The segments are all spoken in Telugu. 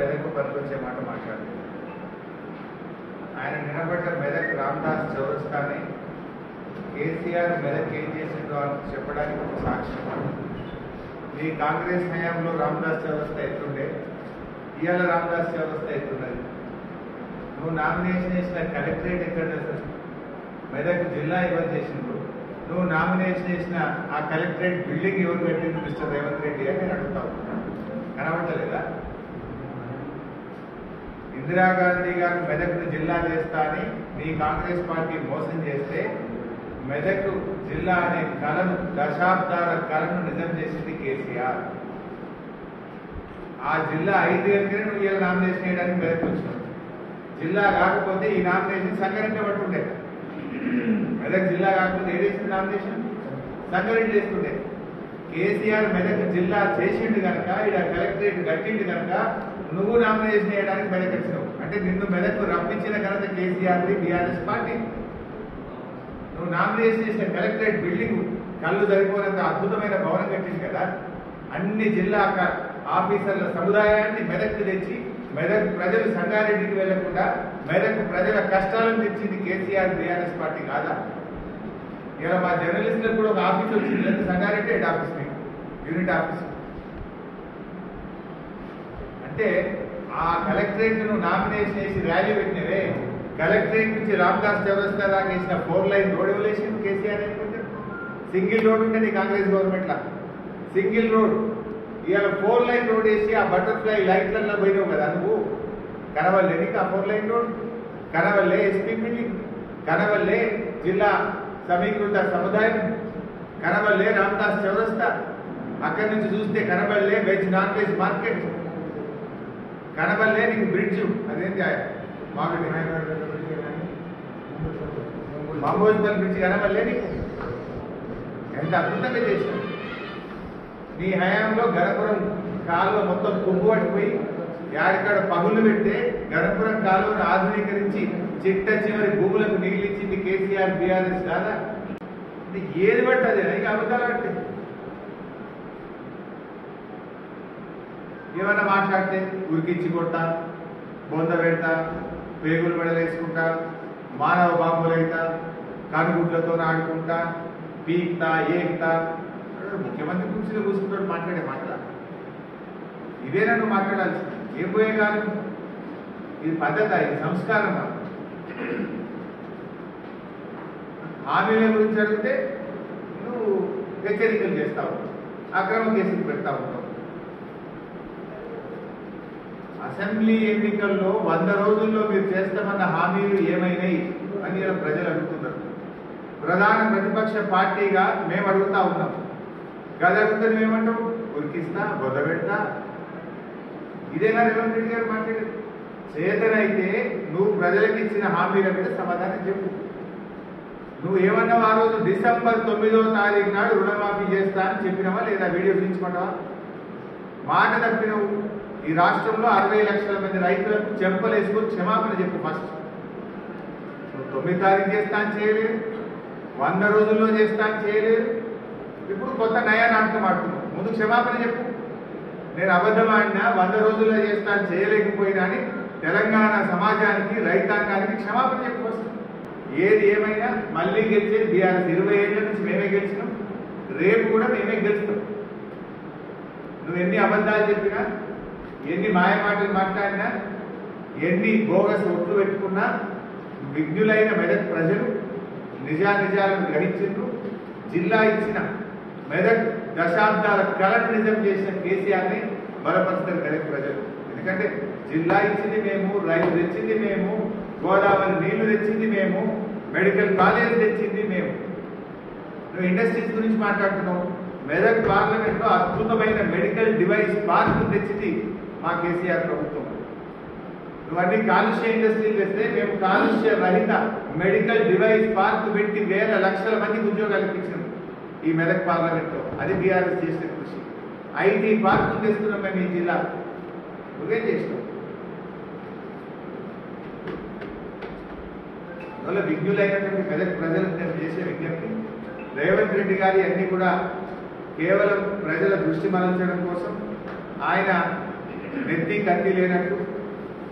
మెదక్ పనికొచ్చే మాట మాట్లాడారు. ఆయన నిలబడ్డ మెదక్ రామదాస్ చౌరస్తాని కేసీఆర్ మెదక్ ఏం చేసిందో అని చెప్పడానికి ఒక సాక్ష్యం. మీ కాంగ్రెస్ హయాంలో రామదాస్ చౌరస్తా ఎట్లుండే, ఇవాళ రామదాస్ చౌరస్తా ఎట్లున్నది? నువ్వు నామినేషన్ చేసిన కలెక్టరేట్ ఎక్కడ అసలు? మెదక్ జిల్లా ఎవరు చేసిండ్రు? నువ్వు నామినేషన్ చేసిన ఆ కలెక్టరేట్ బిల్డింగ్ ఎవరు కట్టింది మిస్టర్ రేవంత్ రెడ్డి అని నేను అడుగుతా ఉన్నాను. కనబడలేదా? ఇందిరాగాంధీ గారు మెదక్ను జిల్లా చేస్తా అని మీ కాంగ్రెస్ పార్టీ మోసం చేస్తే మెదక్ జిల్లా అనే కళను, దశాబ్దాల కళను నిజం చేసింది కేసీఆర్. ఆ జిల్లా 5 గంటలే నువ్వు ఇలా నామినేషన్ చేయడానికి మెదక్ వచ్చినావు. జిల్లా కాకపోతే ఈ నామినేషన్ సంగారెడ్డి పట్టుండే. మెదక్ జిల్లా కాకపోతే ఏదేసింది నామినేషన్? సంగారెడ్డి వేస్తుండే. కేసీఆర్ మెదక్ జిల్లా చేసిండు కనుక, ఇక్కడ కలెక్టరేట్ కట్టిండు కనుక నువ్వు నామినేషన్ చేయడానికి మెదక్ వచ్చినావు. అంటే నిన్ను మెదక్ రప్పించిన ఘనత కేసీఆర్ది, బీఆర్ఎస్ పార్టీ. నువ్వు నామినేషన్ చేసిన కలెక్టరేట్ బిల్డింగ్ కళ్ళు సరిపోయినంత అద్భుతమైన భవనం కట్టింది కదా. అన్ని జిల్లా ఆఫీసర్ల సముదాయాన్ని మెదక్ తెచ్చి మెదక్ ప్రజలు సంగారెడ్డికి వెళ్లకుండా మెదక్ ప్రజల కష్టాలను తెచ్చింది కేసీఆర్, బీఆర్ఎస్ పార్టీ కాదా? ఇలా మా జర్నలిస్టులకు కూడా ఒక ఆఫీస్ వచ్చింది, లేదా సంగారెడ్డి హెడ్ ఆఫీస్, మీకు యూనిట్ ఆఫీస్. అంటే ఆ కలెక్టరేట్ నువ్వు నామినేషన్ చేసి ర్యాలీ పెట్టినవే, కలెక్టరేట్ నుంచి రామదాస్ చౌరస్తా దాకా వేసిన 4 లైన్ రోడ్ ఎవలేషన్ కేసీఆర్ అనుకుంటే. సింగిల్ రోడ్ ఉంటే నీ కాంగ్రెస్ గవర్నమెంట్ లా సింగిల్ రోడ్, ఇవాళ 4 లైన్ రోడ్ వేసి ఆ బటర్ఫ్లై లైట్లలో పోయినావు కదా నువ్వు. కనవల్లే నీకు ఆ 4 లైన్ రోడ్? కనవల్లే ఎస్పీ బిల్డింగ్? కనవల్లే జిల్లా సమీకృత సముదాయం? కనవల్లే రామదాస్ చౌరస్తా? అక్కడి నుంచి చూస్తే కనబడలే వెజ్ నాన్ వెజ్ మార్కెట్? కనబడలే నీకు బ్రిడ్జ్? అదేంటి మామూలు బ్రిడ్జ్ కనబడలే నీకు? ఎంత అద్భుతంగా చేశావు. నీ హయాంలో గణపురం కాలువ మొత్తం కుంగు పట్టిపోయి యాడికాడ పగులు పెడితే గణపురం కాలువను ఆధునీకరించి చిట్ట చివరి భూములకు నీళ్ళిచ్చింది కేసీఆర్, బీఆర్ఎస్ కాదా? ఏది పట్టదే ఇక అబద్ధాలు పట్టే. ఏమన్నా మాట్లాడితే ఉరికిచ్చి కొడతా, బొంద పెడతా, పేగులు మెడలేసుకుంటా, మానవ బాంబులైతా, కనుగుడ్లతో ఆడుకుంటా, పీక్తా, ఏక్తా. ముఖ్యమంత్రి కుర్చీలో కూర్చుంటాడు మాట్లాడే మాటలా? ఇదేనా నువ్వు మాట్లాడాల్సింది? ఏం పోయే కాలం ఇది? పద్ధత? ఇది సంస్కారమా? హామీల గురించి అడిగితే నువ్వు హెచ్చరికలు చేస్తావు, అక్రమ కేసులు పెడతా ఉంటావు. అసెంబ్లీ ఎన్నికల్లో 100 రోజుల్లో మీరు చేస్తామన్న హామీలు ఏమైనాయి అని ప్రజలు అడుగుతున్నారు. ప్రధాన ప్రతిపక్ష పార్టీగా మేము అడుగుతా ఉన్నాం. గది అడిగితే నువ్వేమంటావు? ఉరికిస్తా, బొద్ద పెడతా. ఇదేనా రేవంత్ రెడ్డి గారు మాట్లాడేది? చేతనైతే నువ్వు ప్రజలకు ఇచ్చిన హామీల మీద సమాధానం చెప్పు. నువ్వు ఏమన్నావు ఆ రోజు? డిసెంబర్ 9వ తారీఖు నాడు రుణమాఫీ చేస్తా అని చెప్పినావా లేదా? వీడియో చూపించుకుంటావా? మాట తప్పినవు. ఈ రాష్ట్రంలో 60 లక్షల మంది రైతులకు చెంపలేసుకొని క్షమాపణ చెప్పు ఫస్ట్. నువ్వు 9వ తారీఖు చేస్తా అని చేయలేదు, 100 రోజుల్లో చేస్తా అని చేయలేదు. ఇప్పుడు కొత్త నయా నాటకం ఆడుతున్నావు. ముందు క్షమాపణ చెప్పు. నేను అబద్ధం ఆడినా, 100 రోజుల్లో చేస్తా అని చేయలేకపోయినా అని తెలంగాణ సమాజానికి, రైతాంగానికి క్షమాపణ చెప్పు ఫస్ట్. ఏది ఏమైనా మళ్ళీ గెలిచేది బీఆర్ఎస్. 20 ఏళ్ల నుంచి మేమే గెలిచినాం, రేపు కూడా మేమే గెలుస్తాం. నువ్వు ఎన్ని అబద్ధాలు చెప్పినా, ఎన్ని మాయమాటలు మాట్లాడినా, ఎన్ని బోగస్ ఒట్లు పెట్టుకున్నా విఘ్నులైన మెదక్ ప్రజలు నిజానిజాలను గ్రహించారు. జిల్లా ఇచ్చిన మెదక్ దశాబ్దాల కళను నిజం చేసిన కేసీఆర్ని బలపరుస్తారు మెదక్ ప్రజలు. ఎందుకంటే జిల్లా ఇచ్చింది మేము, రైలు తెచ్చింది మేము, గోదావరి నీళ్లు తెచ్చింది మేము, మెడికల్ కాలేజ్ తెచ్చింది మేము. నువ్వు ఇండస్ట్రీస్ గురించి మాట్లాడుతున్నావు. మెదక్ పార్లమెంట్లో అద్భుతమైన మెడికల్ డివైస్ పార్క్ తెచ్చింది మా కేసీఆర్ ప్రభుత్వం. నువ్వన్నీ కాలుష్య ఇండస్ట్రీలు తెస్తే మేము కాలుష్య రహిత మెడికల్ డివైస్ పార్క్ పెట్టి వేల లక్షల మందికి ఉద్యోగాలు ఇప్పించాం ఈ మెదక్ పార్లమెంట్లో. అది బీఆర్ఎస్ చేసిన కృషి. ఐటీ పార్కులు తెస్తున్నాం మేము ఈ జిల్లా. నువ్వేం చేసినావు? వల్ల విజ్ఞులైనటువంటి మెదక్ ప్రజలకు నేను చేసే విజ్ఞప్తి, రేవంత్ రెడ్డి గారి అన్ని కూడా కేవలం ప్రజల దృష్టి మరల్చడం కోసం ఆయన నెత్తి కత్తి లేనట్టు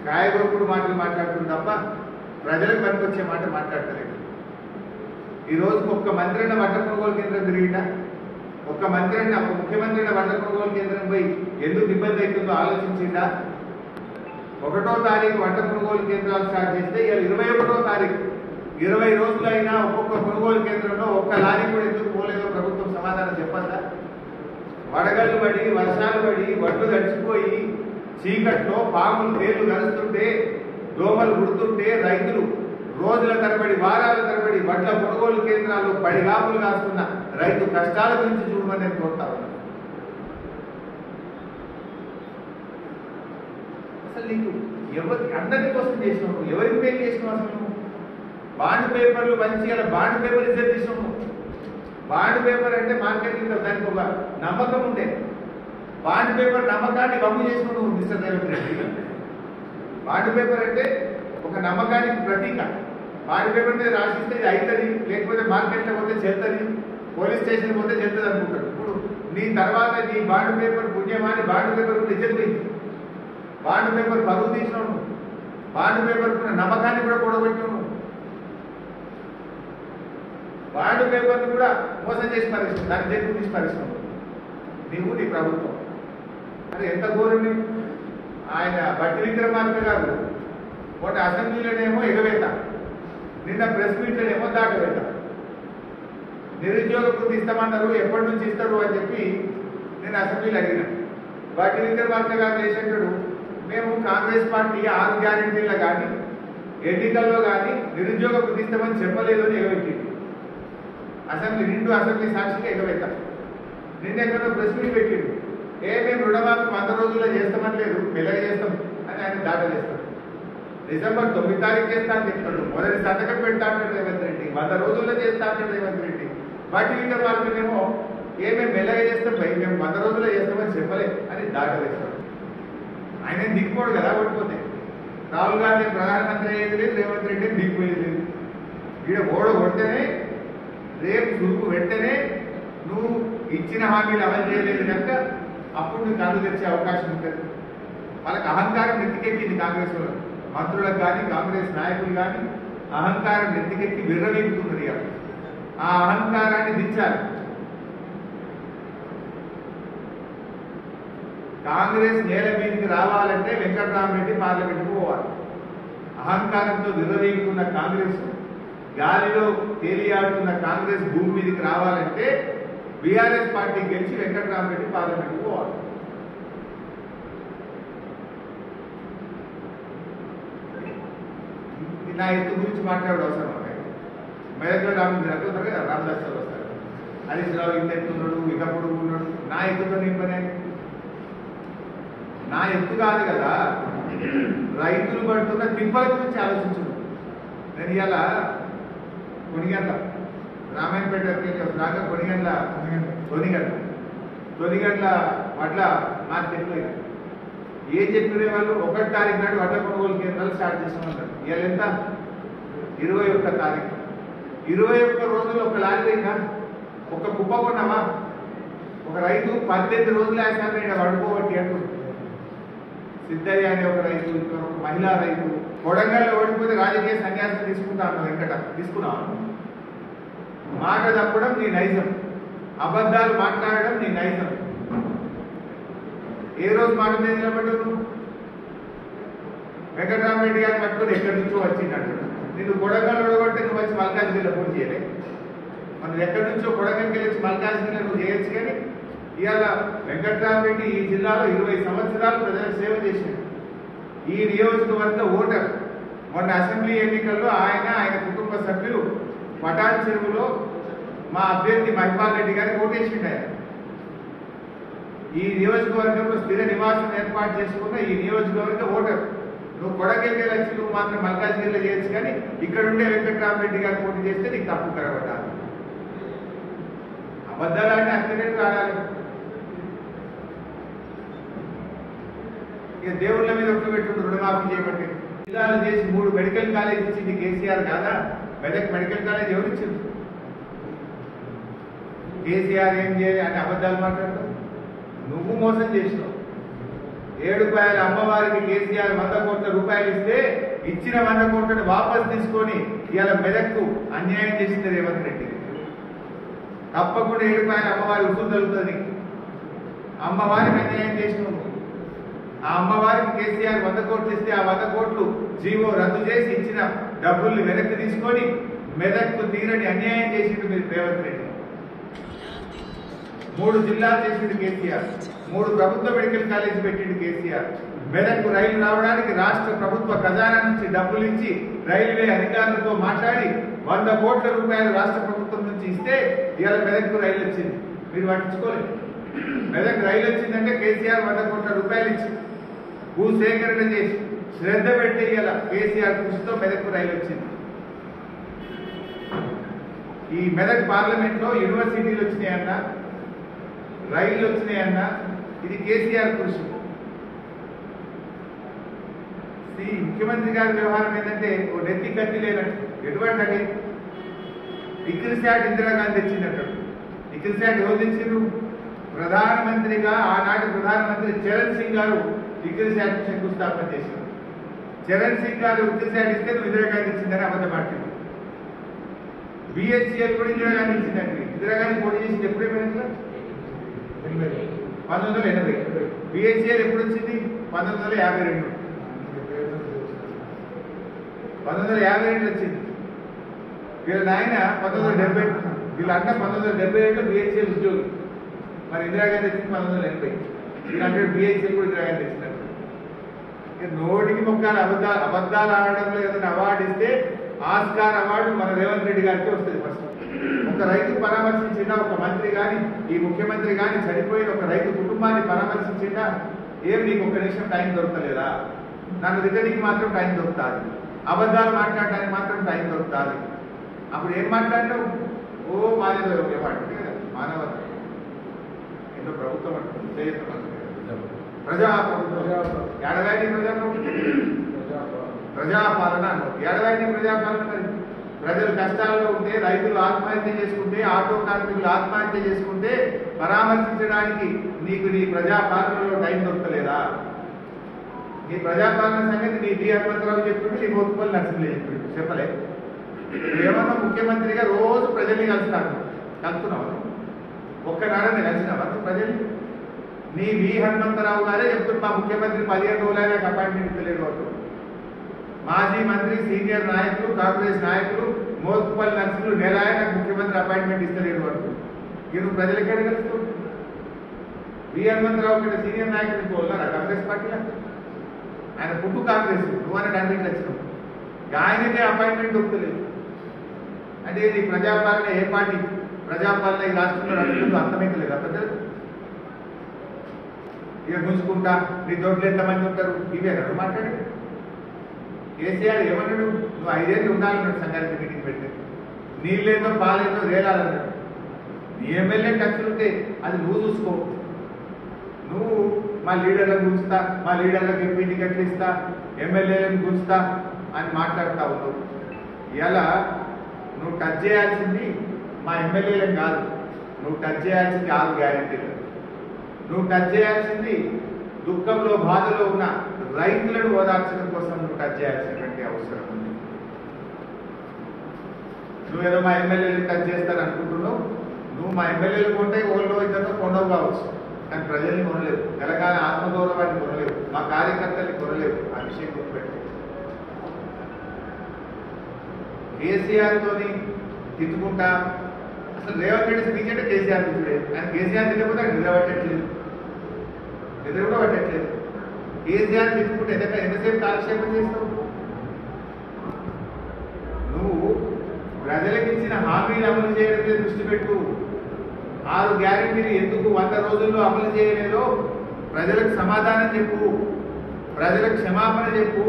కాయగొరుకుడు మాటలు మాట్లాడుతుంది తప్ప ప్రజలకు పనికొచ్చే మాట మాట్లాడతలేదు. ఈ రోజుకు ఒక్క మంత్రి అన్న వడ్ల కొనుగోలు కేంద్రం తిరిగినా, ఒక్క ముఖ్యమంత్రి అన్న వడ్ల కొనుగోలు కేంద్రం పోయి ఎందుకు ఇబ్బంది అవుతుందో ఆలోచించిందా? 1వ తారీఖు వడ్ల కొనుగోలు కేంద్రాలు స్టార్ట్ చేస్తే ఇవాళ 21వ తారీఖు 20 రోజులైనా ఒక్కొక్క కొనుగోలు కేంద్రంలో ఒక్క లారీ కూడా ఎందుకు పోలేదో ప్రభుత్వం సమాధానం చెప్పద్దా? వడగళ్ళు పడి వర్షాలు పడి వడ్లు తడిచిపోయి చీకట్లో పాములు తేళ్లు కలుస్తుంటే దోమలు గుడుతుంటే రైతులు రోజుల తరబడి వారాల తరబడి వడ్ల కొనుగోలు కేంద్రాల్లో పడిగాపులు కాస్తున్న రైతు కష్టాల గురించి చూడమని నేను కోరుతా ఉన్నాను. అసలు నీకు అందరి కోసం చేసినావు, ఎవరికి మేలు చేసినావు? అసలు నువ్వు బాండ్ పేపర్లు మంచిగా బాండ్ పేపర్ ఇద్దరు చేసినావు. బాండ్ పేపర్ అంటే మార్కెటింగ్ దానికి ఒక నమ్మకం ఉండే. బాండ్ పేపర్ నమ్మకాన్ని వమ్ము చేసినావు నువ్వు mister Revanth Reddy. Bond paper అంటే ఒక నమ్మకానికి ప్రతీక. బాండ్ పేపర్ మీద రాసిస్తే ఇది అవుతుంది, లేకపోతే మార్కెట్లో పోతే చెల్తుంది, పోలీస్ స్టేషన్ పోతే చెల్తుంది అనుకుంటాడు. ఇప్పుడు నీ తర్వాత నీ బాండ్ పేపర్ పుణ్యమాని బాండ్ పేపర్ నిజం పోయింది. బాండ్ పేపర్ పరువు తీసినావు. బాండ్ పేపర్ నమ్మకాన్ని కూడా కూడబెట్టినావు. బాండ్ పేపర్ని కూడా మోసం చేసి పరిశ్రమ దాని చేతులు తీసి పరిశ్రమ నీవు నీ ప్రభుత్వం. అది ఎంత ఘోరండి. ఆయన బట్టి విక్రమార్క గారు ఒకటి అసెంబ్లీలోనేమో ఎగవేత, నిన్న ప్రెస్ మీట్లోనేమో దాటవేత. నిరుద్యోగ వృత్తి ఇస్తామన్నారు, ఎప్పటి నుంచి ఇస్తారు అని చెప్పి నేను అసెంబ్లీలో అడిగిన. బట్టి విక్రమార్క గారు చేసేటాడు, మేము కాంగ్రెస్ పార్టీ 6 గ్యారెంటీల్లో కానీ ఎన్నికల్లో కానీ నిరుద్యోగ వృత్తి ఇస్తామని చెప్పలేదు అని ఎగబెట్టింది. నిండు అసెంబ్లీ సాక్షిగా ఎగవేత. నిన్న ఎక్కడో ప్రెస్ మీట్ పెట్టిండు, మేము రుణమాఫీ 100 రోజుల్లో చేస్తామని లేదు, మెల్లగా చేస్తాం అని ఆయన దాటలేస్తాడు. డిసెంబర్ 9 తారీఖు చేస్తా అని చెప్తాడు, మొదటి సంతకం పెడతా అంటాడు రేవంత్ రెడ్డి, 100 రోజుల్లో చేస్తా అంటాడు రేవంత్ రెడ్డి. వాటి వీళ్ళ వాళ్ళకేమో మేము మెల్లగా చేస్తాం భయ్, మేము 100 రోజుల్లో చేస్తామని చెప్పలే అని దాటలేస్తాడు. ఆయన దిక్కుపోడు కదా ఓడిపోతే. రాహుల్ గాంధీ ప్రధానమంత్రి అయ్యేది లేదు, రేవంత్ రెడ్డి దిక్కుపోయేది లేదు. ఈడ ఓడ కొడితేనే రేపు చురుకు పెడితేనే నువ్వు ఇచ్చిన హామీలు అమలు చేయలేదు కనుక అప్పుడు నువ్వు కళ్ళు తెచ్చే అవకాశం ఉంటుంది. వాళ్ళకి అహంకారం నెత్తికెక్కింది. కాంగ్రెస్ వాళ్ళు మంత్రులకు కానీ కాంగ్రెస్ నాయకులు కానీ అహంకారం నెత్తికెక్కి విర్రవీగుతున్నది. ఆ అహంకారాన్ని దించాలి. కాంగ్రెస్ నేల మీదకి రావాలంటే వెంకట్రామరెడ్డి పార్లమెంట్కి పోవాలి. అహంకారంతో విర్రవీగుతున్న కాంగ్రెస్, గాలిలో తేలియాడుతున్న కాంగ్రెస్ భూమి మీదకి రావాలంటే బీఆర్ఎస్ పార్టీ గెలిచి వెంకట్రామరెడ్డి పార్లమెంట్కి పోవాలి. నా ఎత్తు గురించి మాట్లాడే అవసరం ఉంటాయి. మెదక్లో రామదాస్ వస్తారు, హరీష్ రావు ఇంత ఎత్తున్నాడు, ఇక పొడుగు ఉన్నాడు. నా ఎత్తుతో నింపనే నా ఎత్తు కాదు కదా, రైతులు పడుతున్న తిప్పల గురించి ఆలోచించు. నేను ఇవాళ కొనిగండ్ల రామాయణపేట రాగా కొనిగండ్ల వడ్ల మార్కెట్లో ఏం చెప్పిన వాళ్ళు 1వ తారీఖు నాడు వడ్ల కొనుగోలు కేంద్రాలు స్టార్ట్ చేస్తామన్నారు. ఇవాళ ఎంత? 21వ తారీఖు. 21 రోజులు ఒక లారీ పోయిందా? ఒక కుప్ప కొన్నామా? ఒక రైతు 18 రోజులు వేసాను ఇక్కడ పడుకోబట్టి అంటూ సిద్ధయ్య అనే ఒక రైతు, ఒక మహిళా రైతు కొడంగల్లో ఓడిపోతే రాజకీయ సన్యాసం తీసుకుంటాను. వెంకట తీసుకున్నాను. మాట తప్పడం నీ నైజం, అబద్ధాలు మాట్లాడడం నీ నైజం. ఏ రోజు మాట మీద నిలబడ్డావు? వెంకటరామరెడ్డి గారిని పట్టుకుని ఎక్కడి నుంచో వచ్చిందంటు నిన్ను కొడంగల్ ఓడగొడితే నువ్వు వచ్చి మల్కాజ్గిరిలో పోటీ చేయలే. మనం ఎక్కడి నుంచో కొడంగల్కి వెళ్ళి మల్కాజ్గిరిలో నువ్వు చేయొచ్చు. కానీ ఇవాళ వెంకటరామరెడ్డి ఈ జిల్లాలో 20 సంవత్సరాలు ప్రజలకు సేవ చేశాడు. ఈ నియోజకవర్గ ఓటర్. మొన్న అసెంబ్లీ ఎన్నికల్లో ఆయన కుటుంబ సభ్యులు పటాన్ చెరువులో మా అభ్యర్థి మహిపాల్ రెడ్డి గారికి ఓటేసిండు. ఆయన ఈ నియోజకవర్గంలో స్థిర నివాసం ఏర్పాటు చేసుకున్న ఈ నియోజకవర్గ ఓటర్. నువ్వు కొడంగల్కి వచ్చి నువ్వు మాత్రం మల్కాజ్గిరిలో చేయొచ్చు, కానీ ఇక్కడ ఉండే వెంకటరామరెడ్డి గారు పోటీ చేస్తే నీకు తప్పు కరగబడ్డాలి. అబద్ధాలన్నీ అక్కడెట్టు ఆడాలి. ఇక దేవుళ్ళ మీద ఒట్టు పెట్టుకుంటూ రుణమాఫీ చేయబట్టి జిల్లాలు చేసి 3 మెడికల్ కాలేజ్ ఇచ్చింది కేసీఆర్ కాదా? మెదక్ మెడికల్ కాలేజ్ ఎవరు ఇచ్చింది? కేసీఆర్ ఏం చేయాలి అని అబద్ధాలు మాట్లాడతావు. నువ్వు మోసం చేసినావు. ఏడుపాయల అమ్మవారికి కేసీఆర్ 100 కోట్ల రూపాయలు ఇస్తే ఇచ్చిన 100 కోట్లను వాపస్ తీసుకొని ఇవాళ మెదక్కు అన్యాయం చేసింది రేవంత్ రెడ్డి. తప్పకుండా ఏడుపాయల అమ్మవారి ఉసురు తగ్గుతుంది. అమ్మవారికి అన్యాయం చేసినాము. ఆ అమ్మవారికి కేసీఆర్ 100 కోట్లు ఇస్తే ఆ 100 కోట్లు జీవో రద్దు చేసి ఇచ్చిన డబ్బుల్ని వెనక్కి తీసుకొని మెదక్కు తీరని అన్యాయం చేసిండు మీరు రేవంత్ రెడ్డి. 3 జిల్లాలు చేసిండు కేసీఆర్. 3 ప్రభుత్వ మెడికల్ కాలేజ్ పెట్టిండు కేసీఆర్. మెదక్కు రైలు రావడానికి రాష్ట్ర ప్రభుత్వ ఖజానా నుంచి డబ్బులు ఇచ్చి రైల్వే అధికారులతో మాట్లాడి 100 కోట్ల రూపాయలు రాష్ట్ర ప్రభుత్వం నుంచి ఇస్తే ఇవాళ మెదక్కు రైలు వచ్చింది. మీరు పట్టించుకోలేదు. మెదక్ రైలు వచ్చిందంటే కేసీఆర్ 100 కోట్ల రూపాయలు ఇచ్చి భూసేకరణ చేసి శ్రద్ధ పెట్టి ఇవాళ కేసీఆర్ కృషితో మెదక్కు రైలు వచ్చింది. ఈ మెదక్ పార్లమెంట్ లో యూనివర్సిటీలు వచ్చినాయన్నా, రైళ్లు వచ్చినాయన్నా, ఇది కేసీఆర్ కృషి. ముఖ్యమంత్రి గారి వ్యవహారం ఏంటంటే ఓ నెత్తి కత్తి లేనట్టు. ఎటువంటి అంటే ఇక్రిశాట్ ఇందిరాగాంధీ తెచ్చిందట. ఇక్రిశాట్ ఎవరు తెచ్చిండ్రు? ప్రధానమంత్రిగా ఆనాటి ప్రధానమంత్రి చరణ్ సింగ్ గారు ఇక్రిశాట్ శంకుస్థాపన చేశారు. చరణ్ సింగ్ గారు ఇక్రిశాట్ ఇస్తే నువ్వు ఇందిరాగాంధీ ఇచ్చిందని అబద్ధపడుతుంది. బిహెచ్ఎల్ కూడా ఇందిరాగాంధీ ఇచ్చిందండి. ఇందిరాగాంధీ పోటీ చేసింది ఎప్పుడైపోయినా 1980. బిహెచ్ఎల్ ఎప్పుడు వచ్చింది? 1952. 1952 వచ్చింది. వీళ్ళ నాయన 1970, వీళ్ళ అన్న 1972 బిహెచ్ఎల్ ఉద్యోగి. మరి ఇందిరాగాంధీ వచ్చింది 1980. వీళ్ళంటే బిహెచ్ఎల్ కూడా ఇందిరాగాంధీ వచ్చినట్టు. నోటికి మొక్కలు అబద్ధాలు ఆడడంలో ఏదైనా అవార్డు ఇస్తే ఆస్కార్ అవార్డు మన రేవంత్ రెడ్డి గారికి వస్తుంది. ఫస్ట్ ఒక రైతు పరామర్శించినా, ఒక మంత్రి కానీ ఈ ముఖ్యమంత్రి కానీ చనిపోయిన ఒక రైతు కుటుంబాన్ని పరామర్శించినా ఏం నీకు ఒక్క నిమిషం టైం దొరకలేదా? నన్ను దిగడానికి మాత్రం టైం దొరుకుతుంది, అబద్ధాలు మాట్లాడడానికి మాత్రం టైం దొరుకుతుంది. అప్పుడు ఏం మాట్లాడినావు? ఓ మాదేదో ఏమంటే మానవత ఎన్నో ప్రభుత్వం అంటుంది, ప్రజాప్రభుత్వం, ఏడవాయిని ప్రజాపాలన అన్నారు. ఏడవాయిని ప్రజాపాలన. ప్రజలు కష్టాల్లో ఉంటే, రైతులు ఆత్మహత్య చేసుకుంటే, ఆటో కార్మికులు ఆత్మహత్య చేసుకుంటే పరామర్శించడానికి నీకు నీ ప్రజాపాలనలో టైం దొరకలేదా? నీ ప్రజాపాలన సంగతి నీ డి హనుమంతరావు చెప్పిండు, నీ మోత్పల్లి నరసింహులు చెప్పిండు. చెప్పలే? ఏమన్నా ముఖ్యమంత్రిగా రోజు ప్రజల్ని కలుస్తున్నావు. ఒక్కనాడని కలిసినావా నువ్వు ప్రజల్ని? నీ వి హనుమంతరావు గారే చెప్తున్నా మా ముఖ్యమంత్రి 15 రోజులైనా అపాయింట్మెంట్ ఇస్తలేడు అంటూ. మాజీ మంత్రి, సీనియర్ నాయకులు, కాంగ్రెస్ నాయకులు మోత్పల్లి నరసింహులు నెలాయన ముఖ్యమంత్రి అపాయింట్మెంట్ ఇస్తలేడు అంటూ. ఇక నువ్వు ప్రజలకే కలుస్తావు. వి హనుమంతరావు కంటే సీనియర్ నాయకులు ఉన్నారా కాంగ్రెస్ పార్టీలో? ఆయన పుట్టు కాంగ్రెస్, నువ్వు అని అన్నింటి వచ్చినావు. ఆయనకే అపాయింట్మెంట్ దొరుకుతలేదు అంటే ఇది ప్రజాపాలన ఏ పార్టీ ప్రజాపాలన ఈ రాష్ట్రంలో నడుస్తుందో అర్థమైతలేదు. ప్రజలు ఇక గుంజుకుంటా నీ దొడ్లు ఎంతమంది ఉంటారు ఇవేనా మాట్లాడి? కేసీఆర్ ఏమన్నాడు? నువ్వు 5 ఏళ్ళు ఉండాలన్నాడు. సంఘానికి మీటింగ్ పెడితే నీళ్ళేదో పాలేదో రేలాలన్నాడు. నీ ఎమ్మెల్యే ఖర్చులుంటే అది నువ్వు చూసుకో. నువ్వు మా లీడర్లను గుంచుతా, మా లీడర్లకు ఎంపీ టికెట్లు ఇస్తా, ఎమ్మెల్యేలను గుంచుతా అని మాట్లాడుతూ ఉన్నావు. ఇలా నువ్వు టచ్ చేయాల్సింది మా ఎమ్మెల్యేలను కాదు, నువ్వు టచ్ చేయాల్సింది 6 గ్యారెంటీలు. నువ్వు టచ్ చేయాల్సింది దుఃఖంలో బాధలో ఉన్న రైతులను ఓదార్చడం కోసం నువ్వు టచ్ చేయాల్సినటువంటి అవసరం ఉంది. నువ్వేదో మా ఎమ్మెల్యేలు టచ్ చేస్తాను అనుకుంటున్నావు. నువ్వు మా ఎమ్మెల్యేలు కొంటే ఓళ్ళో ఇద్దరితో కొండవు కావచ్చు, కానీ ప్రజల్ని కొనలేవు. తెలంగాణ ఆత్మగౌరవాన్ని కొనలేవు, మా కార్యకర్తల్ని కొనలేవు. ఆ విషయం గుర్తుపెట్టు. కేసీఆర్తోని తిట్టుకుంటా అసలు రేవంత్ రెడ్డి స్పీచ్ అంటే కేసీఆర్ తిట్టుడే. ఆయన కేసీఆర్ తిట్టకపోతే ఆయన నిద్రపట్టట్లేదు, నిద్ర కూడా పట్టట్లేదు. కేసీఆర్ తిట్టుకుంటే ఎంతసేపు కాలక్షేపం చేస్తావు? నువ్వు ప్రజలకు ఇచ్చిన హామీలు అమలు చేయడం మీద దృష్టి పెట్టు. 6 గ్యారెంటీలు ఎందుకు 100 రోజుల్లో అమలు చేయలేదో ప్రజలకు సమాధానం చెప్పు, ప్రజలకు క్షమాపణ చెప్పు.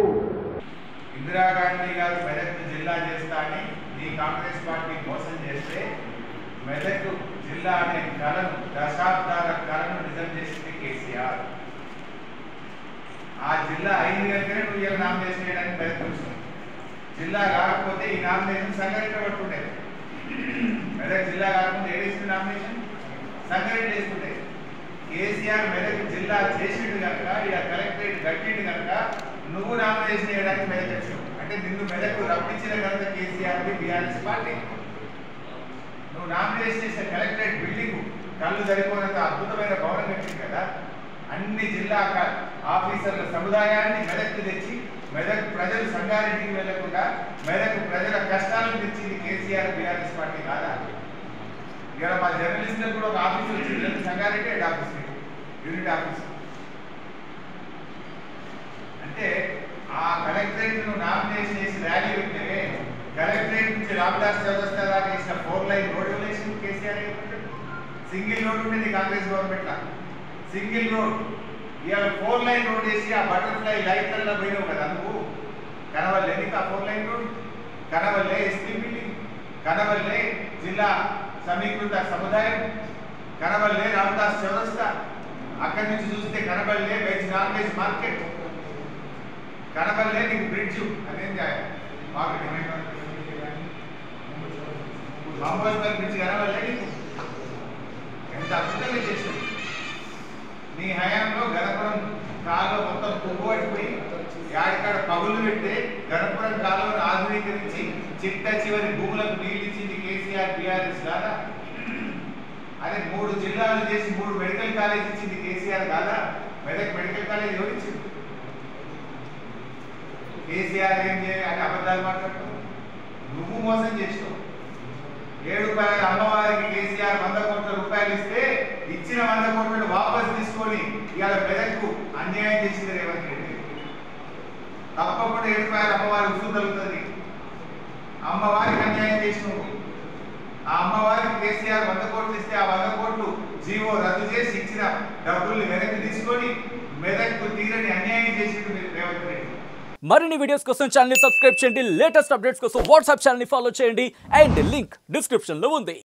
ఇందిరాగాంధీ గారు మెదక్ జిల్లా చేస్తా అని ఈ కాంగ్రెస్ పార్టీ మోసం చేస్తే మెదక్ జిల్లా అనే కళను, దశాబ్దాల కళను నిజం చేసింది కేసీఆర్. ఆ జిల్లా అయింది కనుకనే నువ్వు ఇలా నామినేషన్ చేయడానికి ప్రయత్నిస్తున్నావు. జిల్లా కాకపోతే ఈ నామినేషన్ సంగారెడ్డి పట్టుకుంటే, మెదక్ జిల్లా కాకపోతే ఏడేసిన నామినేషన్ సంగారెడ్డి వేసుకుంటే. కేసీఆర్ మెదక్ జిల్లా చేసిండు కనుక ఇక కలెక్టరేట్ కట్టిండు కనుక నువ్వు నామినేషన్ చేయడానికి మెదక్ వచ్చావు. అంటే నిన్ను మెదక్ రప్పించిన కనుక కేసీఆర్ బీఆర్ఎస్ పార్టీ. నువ్వు నామినేషన్ చేసిన కలెక్టరేట్ బిల్డింగ్ కళ్ళు సరిపోయినంత అద్భుతమైన భవనం కట్టింది కదా. అన్ని జిల్లా ఆఫీసర్ల సముదాయాన్ని మెదక్ తెచ్చి మెదక్ ప్రజలు సంగారెడ్డికి వెళ్లకుండా మెదక్ ప్రజల కష్టాలను తెచ్చింది కేసీఆర్ బీఆర్ఎస్ పార్టీ కాదా? ఇవాళ మా జర్నలిస్టులకు కూడా ఒక ఆఫీస్ వచ్చింది, Sangareddy head office, unit office. అంటే ఆ కలెక్టరేట్ ను నామినేషన్ చేసి ర్యాలీ పెట్టే కలెక్టరేట్ నుంచి రామదాస్ చౌరస్తా దాకా చేసిన 4 లైన్ రోడ్ వేసి కేసీఆర్ సింగిల్ రోడ్ ఉండేది కాంగ్రెస్ గవర్నమెంట్ లా. సింగిల్ రోడ్ ఇవాళ 4 లైన్ రోడ్ వేసి ఆ బటర్ఫ్లై లైట్లలో పోయినావు కదా నువ్వు. కనవల్లే నీకు ఆ 4 లైన్ రోడ్, కనవల్లే ఎస్పీ బిల్డింగ్, కనవల్లే జిల్లా సమీకృత సముదాయం, కనవల్లే రామదాస్ చౌరస్తా, అక్కడి నుంచి చూస్తే కనవల్లే వెజ్ నాన్ వెజ్ మార్కెట్, కనవల్లే నీకు బ్రిడ్జ్. అదేం మాంబోస్పల్ బ్రిడ్జ్ కనవల్లే నీకు. ఎంత అద్భుతంగా చేసింది నీ హయాంలో. గణపురం కాలువ మొత్తం పువ్వుపడిపోయి యాడికాడ పగులు పెడితే గణపురం కాలువను ఆధునీకరించి చిట్ట చివరి భూములకు నీళ్ళు ఇచ్చింది కేసీఆర్ బీఆర్ఎస్ కాదా? అదే 3 జిల్లాలు చేసి 3 మెడికల్ కాలేజ్ ఇచ్చింది కేసీఆర్ కాదా? మెదక్ మెడికల్ కాలేజ్ ఎవరు ఇచ్చింది? కేసీఆర్ ఏం చేయాలి అని అబద్ధాలు మాట్లాడుతావు. నువ్వు మోసం చేసినావు. 7 రూపాయల అమ్మవారికి కేసీఆర్ 100 కోట్ల రూపాయలు ఇస్తే ఇచ్చిన 100 కోట్లను వాపసు తీసుకొని ఇవాళ మెదక్కు అన్యాయం చేసింది రేవంత్ రెడ్డి. తప్పకుండా 7 రూపాయల అమ్మవారి ఉసురు తగ్గుతుంది. అమ్మవారికి అన్యాయం చేసినావు. ఆ అమ్మవారికి కేసీఆర్ 100 కోట్లు ఇస్తే ఆ 100 కోట్లు జీవో రద్దు చేసి ఇచ్చిన డబ్బుల్ని వెనక్కి తీసుకొని మెదక్కు తీరని అన్యాయం చేసిండు రేవంత్ రెడ్డి. మరిన్ని వీడియోస్ కోసం ఛానల్ ని సబ్స్క్రైబ్ చేయండి. లేటెస్ట్ అప్డేట్స్ కోసం వాట్సాప్ ఛానల్ ని ఫాలో చేయండి. అండ్ లింక్ డిస్క్రిప్షన్ లో ఉంది.